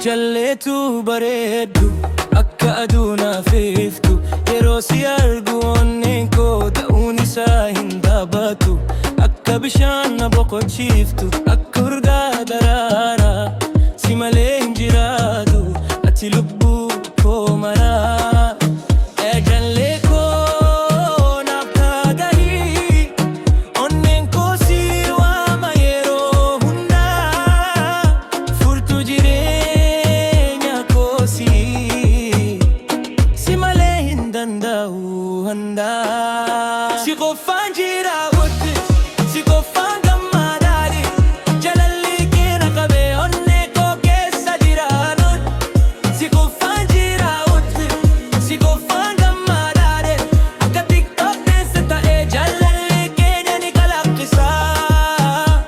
jalleetu bareeddu akka aduun afeeftu yeroo si argu onneen koo ta'uun isaa hin dhaabatu akka bishaan na boqochiiftu akka urgaa daraaraa si malee hin jiraatu ati lubbuu koo maraa. Si qofaan jira wutti, si qofaan gammadaadhi jalalli keena qabee onnee koo keessa jiraanuun. Si qofaan jira wutti, si qofaan gammadaadhi akka TikTok keessa ta'ee jalalli keenya ni kalaqqisaa.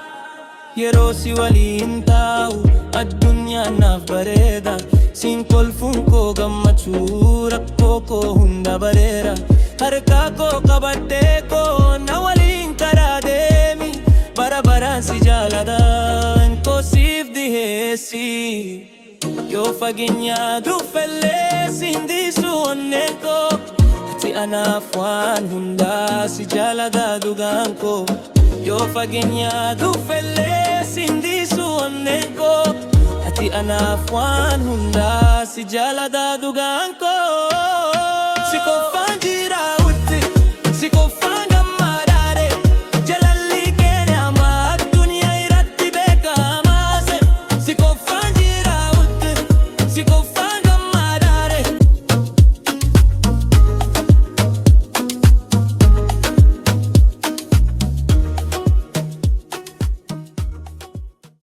Yeroo si waliin taa'u addunyaan naaf bareeda, siin kolfuun koo gammachuu rakkoo koo hunda bareera. Harka koo qabadhee koo na waliin karaa deemi bara baraan si jaaladhaan koo siif dhiheessi. Yoo fageenyaa dhuffellee si hin dhiisu onneen koo ati anaaf waan hundaa si jaaladaa dhugaan koo. Yoo fageenyaa dhuffellee si hin dhiisu onneen koo ati anaaf waan hundaa si jaaladaa dhugaan koo. Si qofaan jira